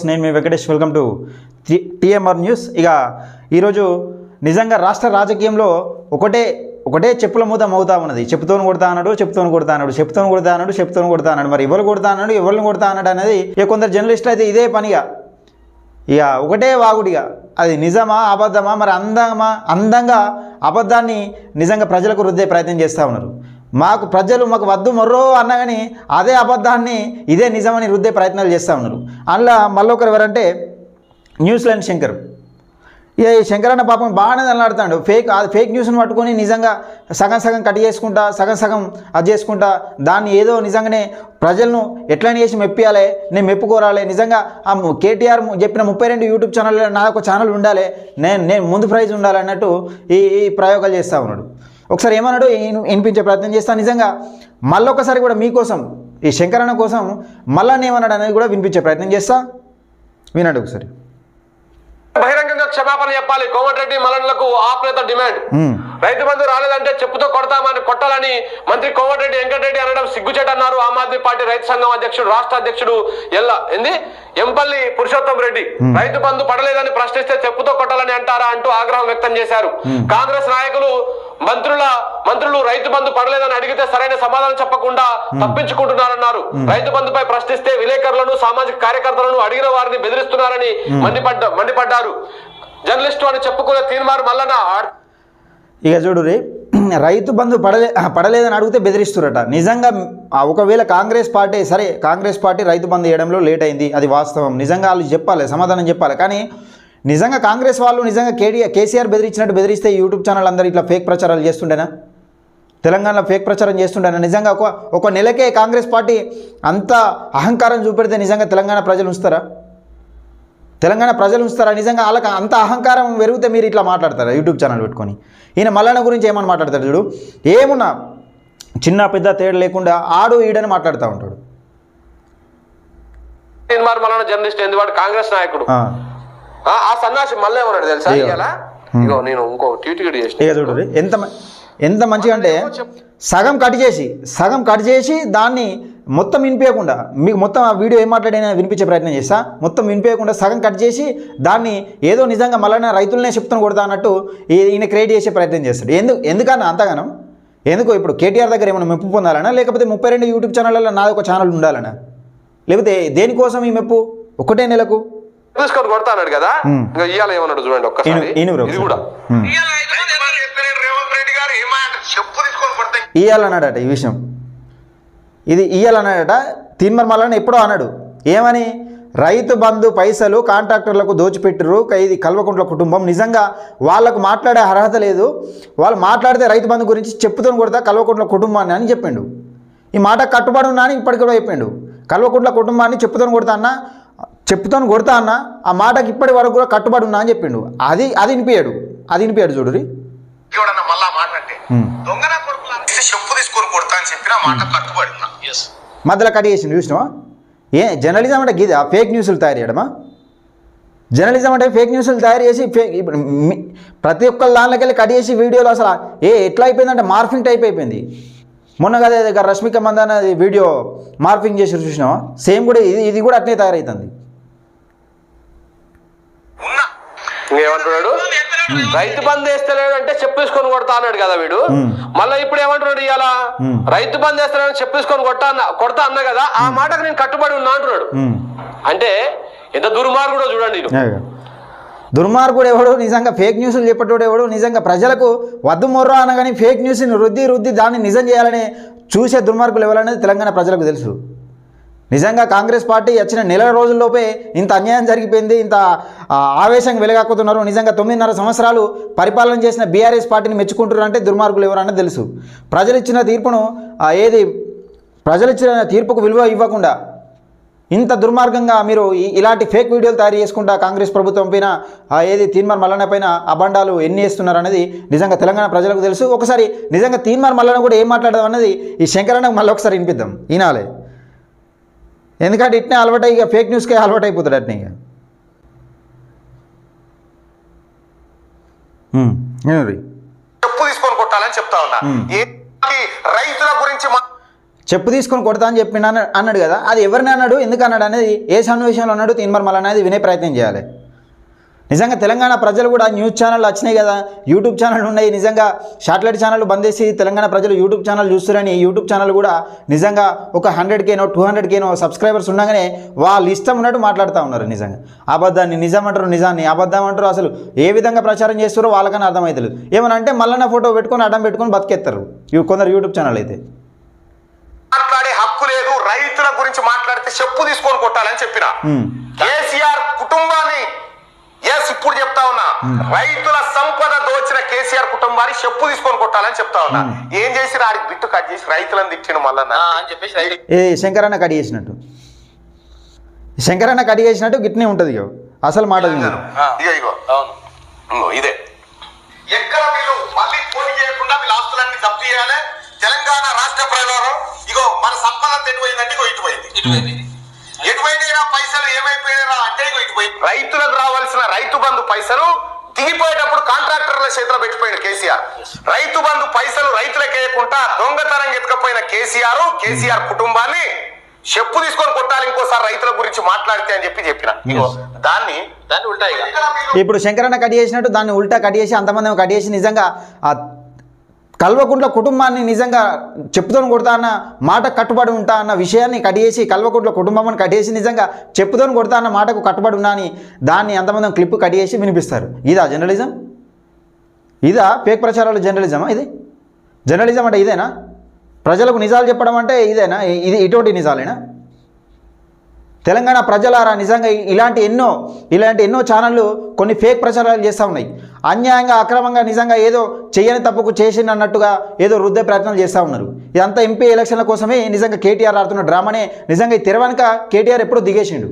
నేను మీ Venkatesh welcome to TMR news. ఇక ఈరోజు నిజంగా రాష్ట్ర రాజకీయంలో ఒకటే చెప్పుల మూత మోగుతా ఉన్నది. చెప్పుతోని కొడతా అన్నాడు. మరి ఎవరు కొడతా అన్నాడు, ఎవరిని కొడతా అన్నాడు అనేది ఇక కొందరు జర్నలిస్టులు అయితే ఇదే పనిగా ఇక ఒకటే వాగుడిగా అది నిజమా అబద్ధమా, మరి అందంగా అబద్ధాన్ని నిజంగా ప్రజలకు రుద్దే ప్రయత్నం చేస్తూ ఉన్నారు. మాకు వద్దు మొర్రో అన్నా కానీ అదే అబద్ధాన్ని ఇదే నిజమని రుద్దే ప్రయత్నాలు చేస్తూ ఉన్నారు. అందులో మళ్ళొకరు ఎవరంటే న్యూస్లాండ్ శంకర్. ఈ శంకర్ అన్న పాపం బాగానే అల్లాడుతాడు. ఫేక్ న్యూస్ని పట్టుకొని నిజంగా సగం కట్ చేసుకుంటా సగం అది చేసుకుంటా దాన్ని ఏదో నిజంగానే ప్రజలను ఎట్లనే చేసి మెప్పియాలి, నేను మెప్పుకోరాలి, నిజంగా ఆ కేటీఆర్ చెప్పిన 32 యూట్యూబ్ ఛానల్ నాకు ఛానల్ ఉండాలి, నేను ముందు ప్రైజ్ ఉండాలి అన్నట్టు ఈ ప్రయోగాలు చేస్తూ ఉన్నాడు. ఒకసారి ఏమన్నాడు వినిపించే ప్రయత్నం చేస్తాను. నిజంగా మళ్ళొకసారి కూడా మీకోసం ఈ శంకరన్న కోసం మళ్ళా ఏమన్నాడు అనేది కూడా వినిపించే ప్రయత్నం చేస్తా, వినండి ఒకసారి. బహిరంగంగా క్షమాపణ చెప్పాలి. కోమటిరెడ్డి మల్లన్నలకు ఆప్ నేత డిమాండ్. రైతు బంధు రాలేదంటే చెప్పుతో కొట్టాలని మంత్రి కోమటిరెడ్డి వెంకటరెడ్డి అనడం సిగ్గుచేట అన్నారు ఆమ్ ఆద్మీ పార్టీ రైతు సంఘం అధ్యక్షుడు రాష్ట్ర అధ్యక్షుడు ఎంపల్లి పురుషోత్తం రెడ్డి. రైతు బంధు పడలేదని ప్రశ్నిస్తే చెప్పుతో కొట్టాలని అంటారా అంటూ ఆగ్రహం వ్యక్తం చేశారు. కాంగ్రెస్ నాయకులు మంత్రులు రైతు బంధు పడలేదని అడిగితే సరైన సమాధానం చెప్పకుండా తప్పించుకుంటున్నారన్నారు. రైతు బంధుపై ప్రశ్నిస్తే విలేకరులను సామాజిక కార్యకర్తలను అడిగిన వారిని బెదిరిస్తున్నారని మండిపడ్డారు. జర్నలిస్టు అని చెప్పుకునే తీర్మార్ మల్లన్న ఇక చూడు రైతు బంధు పడలేదని అడిగితే బెదిరిస్తురట. నిజంగా ఒకవేళ కాంగ్రెస్ పార్టీ రైతు బంధు వేయడంలో లేట్ అయింది, అది వాస్తవం. నిజంగా వాళ్ళు చెప్పాలి, సమాధానం చెప్పాలి. కానీ నిజంగా కాంగ్రెస్ వాళ్ళు నిజంగా కేసీఆర్ బెదిరించినట్టు బెదిరిస్తే యూట్యూబ్ ఛానల్ అందరూ ఇట్లా ఫేక్ ప్రచారాలు చేస్తుండేనా? తెలంగాణలో ఫేక్ ప్రచారం చేస్తుండేనా? నిజంగా ఒక నెలకే కాంగ్రెస్ పార్టీ అంత అహంకారం చూపెడితే నిజంగా తెలంగాణ ప్రజలు ఉంచుతారా? నిజంగా వాళ్ళకి అంత అహంకారం పెరిగితే మీరు ఇట్లా మాట్లాడతారా యూట్యూబ్ ఛానల్ పెట్టుకొని? ఈయన మల్లన్న గురించి ఏమని మాట్లాడతాడు చూడు, ఏమున్నా చిన్న పెద్ద తేడా లేకుండా ఆడు ఈడని మాట్లాడుతూ ఉంటాడు. జర్నలిస్ట్ ఎందుకు కాంగ్రెస్ నాయకుడు ఆ సన్నాసి మళ్ళీ ఏమన్నాడు తెలుసా? ఇగో నేను ఇంకో ట్వీట్ చూడు ఎంత మంచిగా అంటే సగం కట్ చేసి దాన్ని మొత్తం వినిపించకుండా, మీకు మొత్తం ఆ వీడియో ఏం మాట్లాడినా వినిపించే ప్రయత్నం చేస్తా, మొత్తం వినిపించకుండా సగం కట్ చేసి దాన్ని ఏదో నిజంగా మళ్ళీ రైతులనే చెప్తాను కొడతా అన్నట్టు ఈయన క్రియేట్ చేసే ప్రయత్నం చేస్తాడు. ఎందుకన్నా అంతగానం? ఎందుకు ఇప్పుడు కేటీఆర్ దగ్గర ఏమైనా మెప్పు పొందాలనా, లేకపోతే 32 యూట్యూబ్ ఛానళ్ళలో నాది ఒక ఛానల్ ఉండాలనా, లేకపోతే దేనికోసం ఈ మెప్పు? ఒకటే నెలకు తీసుకొని కొడతా అన్నాడు కదా. ఇవాళ ఏమన్నాడు చూడండి ఒక్కసారి. ఇయ్యాలన్నాడట ఈ విషయం, ఇది ఇయ్యాలన్నాడట. తీన్మార్ మల్లన్న ఎప్పుడో అన్నాడు ఏమని, రైతు బంధు పైసలు కాంట్రాక్టర్లకు దోచిపెట్టరు, ఇది కల్వకుంట్ల కుటుంబం, నిజంగా వాళ్ళకు మాట్లాడే అర్హత లేదు, వాళ్ళు మాట్లాడితే రైతు బంధు గురించి చెప్పుతో కొడతా కల్వకుంట్ల కుటుంబాన్ని అని చెప్పిండు. ఈ మాట కట్టుబడి ఉన్నా అని ఇప్పటికి కూడా చెప్పిండు. కల్వకుంట్ల కుటుంబాన్ని చెప్పుతో కొడతా అన్న ఆ మాటకి ఇప్పటి వరకు కూడా కట్టుబడి ఉన్నా అని చెప్పిండు. అది వినిపించాడు చూడు. మధ్యలో కట్ చేసిండు చూసినావా? జర్నలిజం అంటే గిదా ఫేక్ న్యూస్లు తయారు చేయడమా? జర్నలిజం అంటే ఫేక్ న్యూస్లు తయారు చేసి ఇప్పుడు ప్రతి ఒక్కరి దానిలోకి వెళ్ళి కట్ చేసి వీడియోలో అసలు ఎట్లా అయిపోయిందంటే మార్ఫింగ్ టైప్ అయిపోయింది. మొన్న కదా రష్మిక మందాన వీడియో మార్ఫింగ్ చేసి చూసినావా? సేమ్ కూడా ఇది కూడా అట్లే తయారవుతుంది. ఏమంటున్నాడు, రైతు బంధు వేస్తలేడు అంటే చెప్పేసుకొని కొడతా అన్నాడు కదా వీడు. మళ్ళీ ఇప్పుడు ఏమంటున్నాడు, ఇవాళ రైతు బంధు వేస్తలేడు చెప్పేసుకొని కొడతా అన్నా కదా, ఆ మాటకు నేను కట్టుబడి ఉన్నా అంటున్నాడు. అంటే ఎంత దుర్మార్గుడో చూడండి. దుర్మార్గుడు ఎవడు? నిజంగా ఫేక్ న్యూస్లు చెప్పేటోడు ఎవడు? నిజంగా ప్రజలకు వద్దు మొర్రో అనగానే ఫేక్ న్యూస్ని రుద్ది దాన్ని నిజం చేయాలని చూసే దుర్మార్గులు ఎవరనేది తెలంగాణ ప్రజలకు తెలుసు. నిజంగా కాంగ్రెస్ పార్టీ వచ్చిన నెల రోజుల్లోపే ఇంత అన్యాయం జరిగిపోయింది, ఇంత ఆవేశంగా వెలగాక్కుతున్నారు. నిజంగా 9.5 సంవత్సరాలు పరిపాలన చేసిన బీఆర్ఎస్ పార్టీని మెచ్చుకుంటున్నారు అంటే దుర్మార్గులు ఎవరన్నది తెలుసు. ప్రజలు ఇచ్చిన తీర్పుకు విలువ ఇవ్వకుండా ఇంత దుర్మార్గంగా మీరు ఇలాంటి ఫేక్ వీడియోలు తయారు చేసుకుంటా కాంగ్రెస్ ప్రభుత్వం పైన తీన్మార్ మల్లన్న పైన అబండాలు ఎన్ని వేస్తున్నారు అనేది నిజంగా తెలంగాణ ప్రజలకు తెలుసు. ఒకసారి నిజంగా తీన్మార్ మల్లన్న కూడా ఏం మాట్లాడడం అన్నది ఈ శంకరన్నకు మళ్ళీ ఒకసారి వినిపిద్దాం, వినాలి. ఎందుకంటే ఇట్నే అలవాటు ఇక ఫేక్ న్యూస్కే అలవాటు అయిపోతాడు అట్నే. ఇక చెప్పు తీసుకొని కొట్టాలని చెప్తా ఉన్నా. రైతుల గురించి చెప్పు తీసుకొని కొడతా అని చెప్పి అన్నాడు కదా, అది ఎవరిని అన్నాడు, ఎందుకు అన్నాడు అనేది, ఏ సన్నివేశంలో అన్నాడు తీన్మార్ మల్లన్న అనేది వినే ప్రయత్నం చేయాలి. నిజంగా తెలంగాణ ప్రజలు కూడా న్యూస్ ఛానళ్ళు వచ్చినాయి కదా, యూట్యూబ్ ఛానళ్ళు ఉన్నాయి, నిజంగా శాటిలైట్ ఛానళ్ళు బంద్ చేసి తెలంగాణ ప్రజలు యూట్యూబ్ ఛానల్ చూస్తారని యూట్యూబ్ ఛానల్ కూడా నిజంగా ఒక 100Kనో 200Kనో సబ్స్క్రైబర్స్ ఉండగానే వాళ్ళు ఇష్టం ఉన్నట్టు మాట్లాడుతూ ఉన్నారు. నిజంగా అబద్ధాన్ని నిజం అంటారు, నిజాన్ని అబద్ధం అంటారు. అసలు ఏ విధంగా ప్రచారం చేస్తారో వాళ్ళకన్నా అర్థమవుతుంది. ఏమన్నా అంటే మల్లన్న ఫోటో పెట్టుకొని అడ్డం పెట్టుకొని బతికెత్తారు కొందరు యూట్యూబ్ ఛానల్ అయితే. మాట్లాడే హక్కు లేదు, రైతుల గురించి మాట్లాడితే చెప్పు తీసుకొని కొట్టాలని చెప్పిన కేసీఆర్ కుటుంబాన్ని ఇప్పుడు చెప్తా ఉన్నా, రైతుల సంపద దోచిన కేసీఆర్ కుటుంబాన్ని చెప్పు తీసుకొని కొట్టాలని చెప్తా ఉన్నా. ఏం చేసి ఆడికి బిట్టు కట్ చేసి రైతులను తిట్టిన మల్లన్న అని చెప్పేసి ఏ శంకరన్న కడి చేసినట్టు, శంకరన్న కడి చేసినట్టు గిట్నే ఉంటుంది అసలు మాట. ఇదే ఎక్కడ వీళ్ళు మళ్ళీ పోటీ చేయకుండా వీళ్ళ ఆస్తులన్నీ జప్తు చేయాలి. తెలంగాణ రాష్ట్ర ప్రజలు ఇగో మన సంపద ఎటుపోయిందంటే ఇగో ఇటుపోయింది. ఎటుపోయినా పైసలు ఏమైపోయినా అంటే ఇగో ఇటుపోయింది. రైతులకు రావాల్సిన రైతు బంధు పైసలు దిగిపోయేటప్పుడు కాంట్రాక్టర్ల చేతిలో పెట్టిపోయిన కేసీఆర్. రైతు బంధు పైసలు రైతులకు వేయకుండా దొంగతనం ఎత్తుకపోయిన కేసీఆర్ కుటుంబాన్ని చెప్పు తీసుకొని కొట్టాలి ఇంకోసారి రైతుల గురించి మాట్లాడితే అని చెప్పిన దాన్ని ఉల్టా. ఇప్పుడు శంకరన్న కట్ చేసినట్టు దాన్ని ఉల్టా కట్ చేసి అంతమంది కట్ చేసి నిజంగా ఆ కల్వకుంట్ల కుటుంబాన్ని నిజంగా చెప్పుతోని కొడతా అన్న మాట కట్టుబడి ఉంటా అన్న విషయాన్ని కట్ చేసి కల్వకుంట్ల కుటుంబాన్ని కట్ చేసి నిజంగా చెప్పుతోని కొడతా అన్న మాటకు కట్టుబడి ఉన్నా అని దాన్ని అంతమంది క్లిప్ కట్ చేసి వినిపిస్తారు. ఇదా జర్నలిజం? ఇదా ఫేక్ ప్రచారాలు జర్నలిజమా? ఇది జర్నలిజం అంటే ఇదేనా? ప్రజలకు నిజాలు చెప్పడం అంటే ఇదేనా? ఇది ఇటువంటి నిజాలేనా? తెలంగాణ ప్రజలారా నిజంగా ఇలాంటి ఎన్నో ఛానళ్ళు కొన్ని ఫేక్ ప్రచారాలు చేస్తూ ఉన్నాయి. అన్యాయంగా అక్రమంగా నిజంగా ఏదో చేయని తప్పుకు చేసినట్టుగా ఏదో రుద్దే ప్రయత్నాలు చేస్తూ ఉన్నారు. ఇదంతా ఎంపీ ఎలక్షన్ల కోసమే నిజంగా కేటీఆర్ ఆడుతున్న డ్రామానే. నిజంగా ఈ తెరవనుక కేటీఆర్ ఎప్పుడో దిగేసిండు.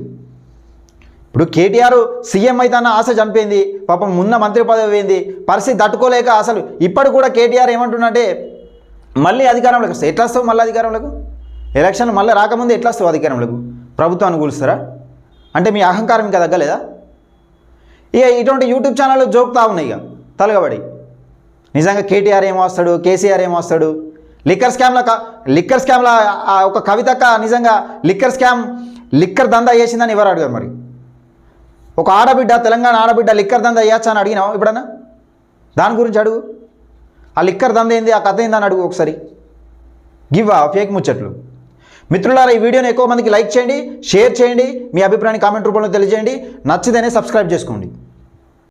ఇప్పుడు కేటీఆర్ సీఎం అయితే అన్న ఆశ చనిపోయింది, పాపం మున్న మంత్రి పదవి పోయింది, పరిస్థితి తట్టుకోలేక అసలు ఇప్పుడు కూడా కేటీఆర్ ఏమంటున్నాడంటే మళ్ళీ అధికారంలోకి వస్తాయి. ఎట్లా వస్తావు మళ్ళీ అధికారంలోకి? ఎలక్షన్ మళ్ళీ రాకముందు ఎట్లా వస్తావు అధికారంలోకి? ప్రభుత్వాన్ని కూలుస్తారా? అంటే మీ అహంకారం ఇంకా తగ్గలేదా? ఇక ఇటువంటి యూట్యూబ్ ఛానళ్ళు జోకుతా ఉన్నాయి ఇక తలగబడి. నిజంగా కేటీఆర్ ఏమొస్తాడు, కేసీఆర్ ఏమొస్తాడు? లిక్కర్ స్కామ్ల ఒక కవితక్క నిజంగా లిక్కర్ దందా చేసిందని ఎవరు అడిగారు? మరి ఒక ఆడబిడ్డ, తెలంగాణ ఆడబిడ్డ లిక్కర్ దందా చేయొచ్చా అని అడిగినావు ఎప్పుడన్నా? దాని గురించి అడుగు. ఆ లిక్కర్ దందా ఏంది, ఆ కథ ఏందని అడుగు ఒకసారి. గివ్వా ఫేక్ ముచ్చట్లు. మిత్రులారా, ఈ వీడియోని ఎక్కువ మందికి లైక్ చేయండి, షేర్ చేయండి, మీ అభిప్రాయాన్ని కామెంట్ రూపంలో తెలియజేయండి. నచ్చితేనే సబ్స్క్రైబ్ చేసుకోండి.